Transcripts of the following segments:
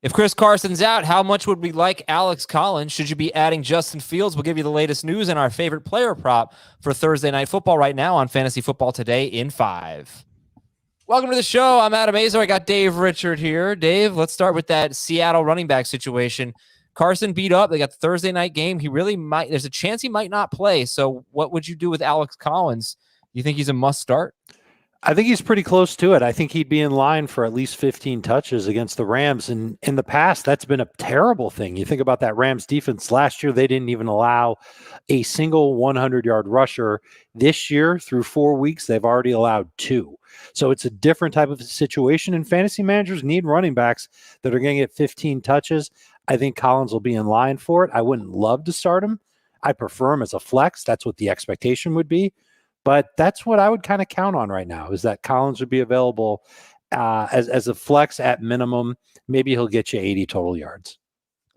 If Chris Carson's out, how much would we like Alex Collins? Should you be adding Justin Fields? We'll give you the latest news and our favorite player prop for Thursday Night Football right now on Fantasy Football Today in 5. Welcome to the show. I'm Adam Azar. I got Dave Richard here. Dave, let's start with that Seattle running back situation. Carson beat up. They got the Thursday night game. He really might. There's a chance he might not play. So what would you do with Alex Collins? You think he's a must start? I think he's pretty close to it. I think he'd be in line for at least 15 touches against the Rams. And in the past, that's been a terrible thing. You think about that Rams defense last year, they didn't even allow a single 100-yard rusher. This year, through 4 weeks, they've already allowed 2. So it's a different type of situation. And fantasy managers need running backs that are going to get 15 touches. I think Collins will be in line for it. I wouldn't love to start him. I prefer him as a flex. That's what the expectation would be. But that's what I would kind of count on right now, is that Collins would be available as a flex at minimum. Maybe he'll get you 80 total yards.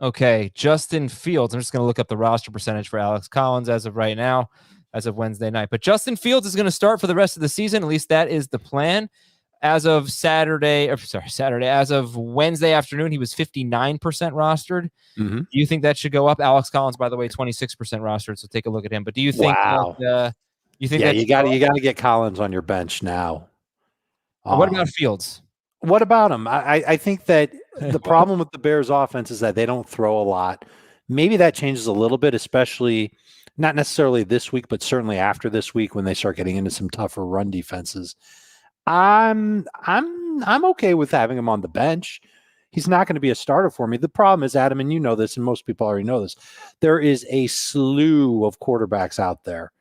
Okay, Justin Fields. I'm just going to look up the roster percentage for Alex Collins as of right now, as of Wednesday night. But Justin Fields is going to start for the rest of the season. At least that is the plan. As of Saturday, as of Wednesday afternoon, he was 59% rostered. Mm-hmm. Do you think that should go up? Alex Collins, by the way, 26% rostered. So take a look at him. But do you think you think you got to get Collins on your bench now? What about Fields? What about him? I think that the problem with the Bears offense is that they don't throw a lot. Maybe that changes a little bit, especially not necessarily this week, but certainly after this week when they start getting into some tougher run defenses. I'm okay with having him on the bench. He's not going to be a starter for me. The problem is, Adam, and you know this, and most people already know this, there is a slew of quarterbacks out there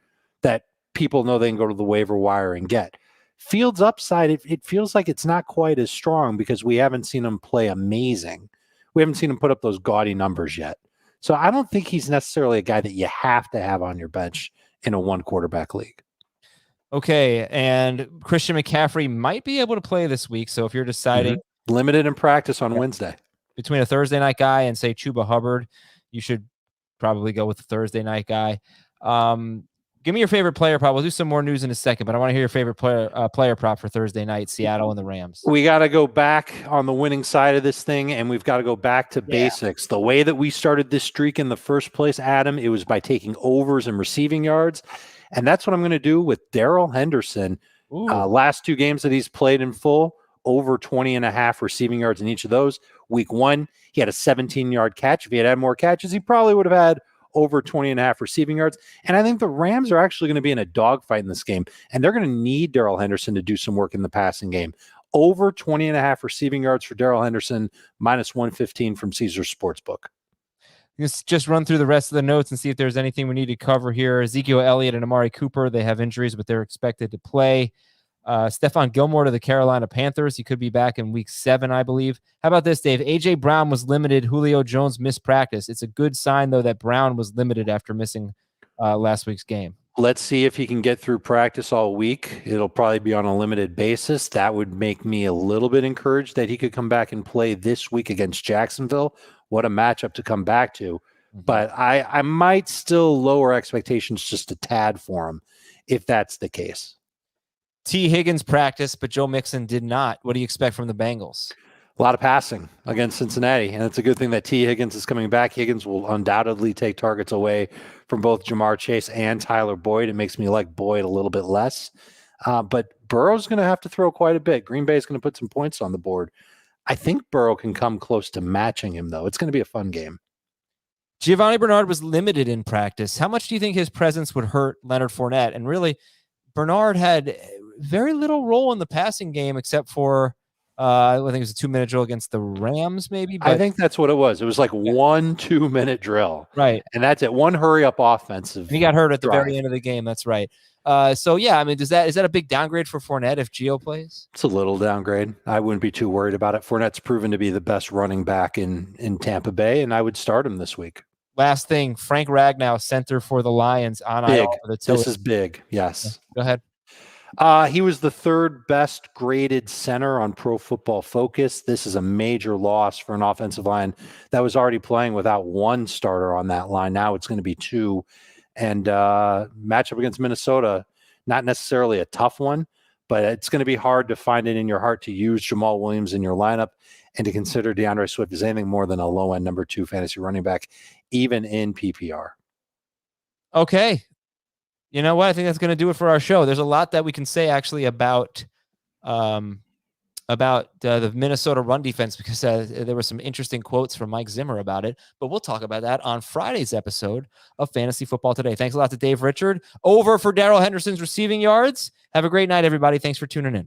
that people know they can go to the waiver wire and get. Fields' upside, it feels like it's not quite as strong because we haven't seen him play amazing. We haven't seen him put up those gaudy numbers yet. So I don't think he's necessarily a guy that you have to have on your bench in a one quarterback league. Okay, and Christian McCaffrey might be able to play this week. So if you're deciding limited in practice on Wednesday between a Thursday night guy and say Chuba Hubbard, you should probably go with the Thursday night guy. Give me your favorite player prop. We'll do some more news in a second, but I want to hear your favorite player prop for Thursday night, Seattle and the Rams. We got to go back on the winning side of this thing, and we've got to go back to basics. The way that we started this streak in the first place, Adam, it was by taking overs and receiving yards, and that's what I'm going to do with Darrell Henderson. Last 2 games that he's played in full, over 20.5 receiving yards in each of those. Week 1, he had a 17-yard catch. If he had more catches, he probably would have had over 20.5 receiving yards. And I think the Rams are actually going to be in a dogfight in this game, and they're going to need Darrell Henderson to do some work in the passing game. Over 20.5 receiving yards for Darrell Henderson, minus 115 from Caesars Sportsbook. Let's just run through the rest of the notes and see if there's anything we need to cover here. Ezekiel Elliott and Amari Cooper, they have injuries, but they're expected to play. Stefan Gilmore to the Carolina Panthers. He could be back in week 7, I believe. How about this, Dave? A.J. Brown was limited. Julio Jones missed practice. It's a good sign, though, that Brown was limited after missing last week's game. Let's see if he can get through practice all week. It'll probably be on a limited basis. That would make me a little bit encouraged that he could come back and play this week against Jacksonville. What a matchup to come back to. But I might still lower expectations just a tad for him if that's the case. T. Higgins practiced, but Joe Mixon did not. What do you expect from the Bengals? A lot of passing against Cincinnati, and it's a good thing that T. Higgins is coming back. Higgins will undoubtedly take targets away from both Jamar Chase and Tyler Boyd. It makes me like Boyd a little bit less. But Burrow's going to have to throw quite a bit. Green Bay is going to put some points on the board. I think Burrow can come close to matching him, though. It's going to be a fun game. Giovanni Bernard was limited in practice. How much do you think his presence would hurt Leonard Fournette? And really, Bernard had very little role in the passing game except for I think it was a 2-minute drill against the Rams, maybe. But I think that's what it was. It was like 1 2-minute drill. Right. And that's it. One hurry-up offensive. He got hurt at the very end of the game. That's right. So, yeah, I mean, is that a big downgrade for Fournette if Gio plays? It's a little downgrade. I wouldn't be too worried about it. Fournette's proven to be the best running back in Tampa Bay, and I would start him this week. Last thing, Frank Ragnow, center for the Lions on IR for the This is big, yes. Go ahead. He was the 3rd best graded center on Pro Football Focus. This is a major loss for an offensive line that was already playing without 1 starter on that line. Now it's going to be 2. And matchup against Minnesota, not necessarily a tough one, but it's going to be hard to find it in your heart to use Jamal Williams in your lineup. and to consider DeAndre Swift as anything more than a low-end number 2 fantasy running back, even in PPR. Okay. You know what? I think that's going to do it for our show. There's a lot that we can say actually about the Minnesota run defense, because there were some interesting quotes from Mike Zimmer about it, but we'll talk about that on Friday's episode of Fantasy Football Today. Thanks a lot to Dave Richard. Over for Darrell Henderson's receiving yards. Have a great night, everybody. Thanks for tuning in.